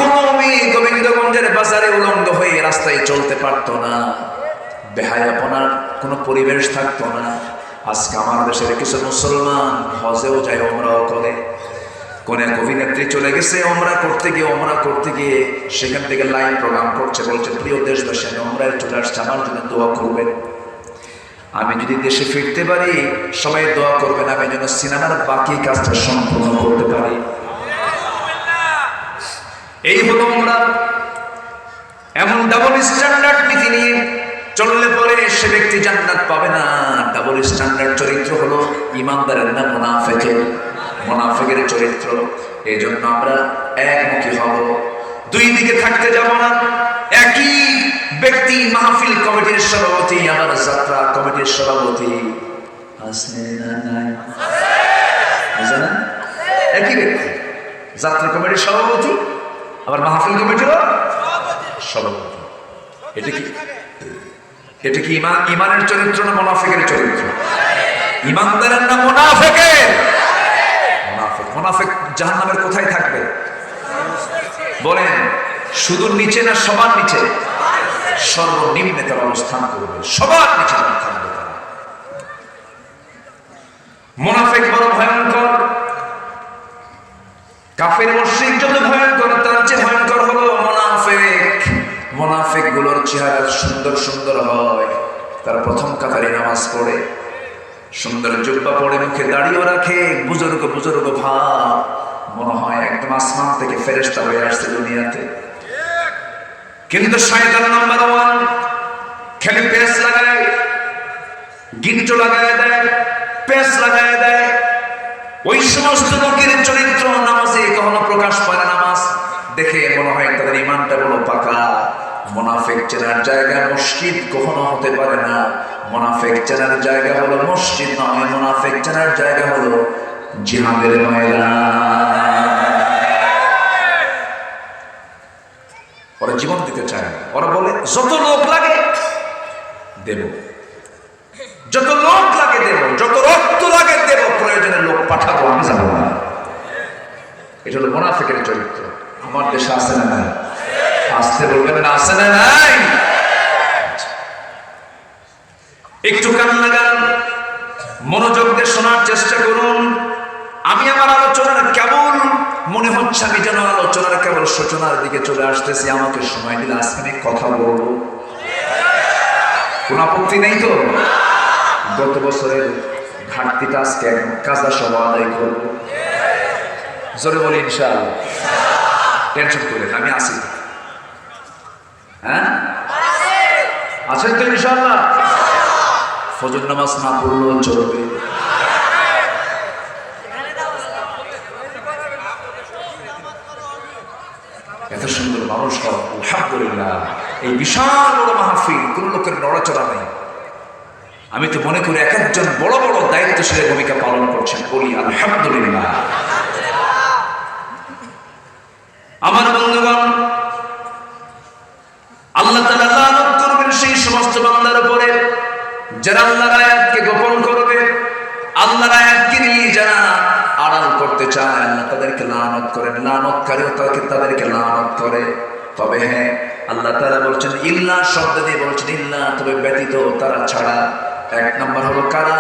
কোনো মেয়ে গোবিন্দগঞ্জের বাজারে উলঙ্গ হয়ে রাস্তায় চলতে পারতো না, বেহায়াপনার কোনো পরিবেশ থাকতো না। আজকে আমার দেশের কিছু মুসলমান হজেও যায়, ওমরাও করে। কোন এক অভিনেত্রী চলে গেছে ওমরা করতে গিয়ে সেখান থেকে লাইভ প্রোগ্রাম করছে, বলছে প্রিয় দেশবাসী, আমি ওমরায় চলে আসছি, আমার জন্য দোয়া করবেন। আমি যদি দেশে ফিরতে পারি সবাই দোয়া করবেন, আমি যেন সিনেমার বাকি কাজটা সম্পূর্ণ করতে পারি। এই হলো ওমরা। এমন ডাবল স্ট্যান্ডার্ড নীতি নিয়ে চললে পরে সে ব্যক্তি জান্নাত পাবে না। ডাবল স্ট্যান্ডার্ড চরিত্র হলো ইমানদারের না মুনাফিকের চরিত্র। এই জন্য আমরা একমুখী হব, দুই দিকে থাকতে যাব না। একই ব্যক্তি মাহফিল কমিটির সভাপতি, আমার যাত্রা কমিটির সভাপতি, আছে না নাই? আছে না? একই ব্যক্তি, যাত্রা কমিটির সভাপতি আবার মাহফিল কমিটির সভাপতি। এটা কি ইমানের চরিত্র না মুনাফিকের চরিত্র? ইমানদারের না মুনাফিকের? মুনাফিক জাহান্নামের কোথায় থাকবে বলেন? শুধু নিচে না সবার নিচে? সর্বনিম্নে তার অবস্থান করবে, সবার নিচে থাকবে তারা। মুনাফিক বড় ভয়ঙ্কর। কাফের মুশরিক যত ভয়ঙ্কর, তার চেয়ে ভয়ঙ্কর হলো মুনাফিক। মুনাফিক গুলোর চেহারা সুন্দর সুন্দর হয়, তার প্রথম কাতারে নামাজ পড়ে, সুন্দর জুব্বা পরে, মুখে দাড়িও রাখে, বুজুর্গ বুজুর্গ ভাব, মনে হয় একদম আসমান থেকে ফেরেশতা হয়ে আসছে দুনিয়াতে। কিন্তু শয়তান নাম্বার 1, খালি পেস লাগায়, গিন্টো লাগায় দেয়, পেস লাগায় দেয়। ওই সমস্ত লোকের চরিত্র নামাজে কখনো প্রকাশ পায় না। নামাজ দেখে মনে হয় তাদের ইমানটা বড় পাকা। মুনাফিক চেনার জায়গা মসজিদ কখনো হতে পারে না। মুনাফিক চেনার জায়গা হলো মসজিদ নয়, মুনাফিক চেনার জায়গা হলো জিহাদের ময়দান। ওরা জীবন দিতে চায় না। ওরা বলে যত লোক লাগে দেব, যত লোক লাগে দেব, যত রক্ত লাগে দেব, প্রয়োজনে লোক পাঠাবো, আমি যাবো না। এটা হলো মুনাফিকের চরিত্র। আমার দেশে আছে না নাই? আসতে বলবেন না, আছে না নাই? একটু কান লাগান, মনোযোগ দিয়ে শোনার চেষ্টা করুন। আমি আমার আলোচনার কেবল মনে হচ্ছে আমি যেন আলোচনার কেবল সূচনার দিকে চলে আসতেছি। আমাকে সময় দিলে আজকে আমি কথা বলবো, কোন আপত্তি নেই তো? গত বছরের ঘাটতিটা আজকে একদম কাজা সভা আদায় করবো। জোরে বলি ইনশাআল্লাহ। টেনশন করে আমি আসি, হ্যাঁ আছেন তো ইনশাআল্লাহ? ফজর নামাজ না পড়লেও চলবে। এত সুন্দর মানুষ সব, আলহামদুলিল্লাহ। এই বিশাল বড় মাহফিল, কোন লোকের নড়াচড়া নেই। আমি তো মনে করি এক একজন বড় বড় দায়িত্বশীলের ভূমিকা পালন করছেন, বলি আলহামদুলিল্লাহ। আমার বন্ধুগণ, আল্লাহ তাআলা লানত করবেন সেই সমস্ত বান্দার উপরে যারা আল্লাহর আয়াতকে গোপন করবে, আল্লাহর আয়াতকে নিয়ে যারা আড়াল করতে চায়, আল্লাহ তাদেরকে লানত করেন। লানতকারীও তাদেরকে লানত করে। তবে হ্যাঁ, আল্লাহ তাআলা বলছেন ইল্লা শব্দ দিয়ে বলছেন ইল্লা, তবে ব্যতীত, তারা ছাড়া। এক নম্বর হলো কারা?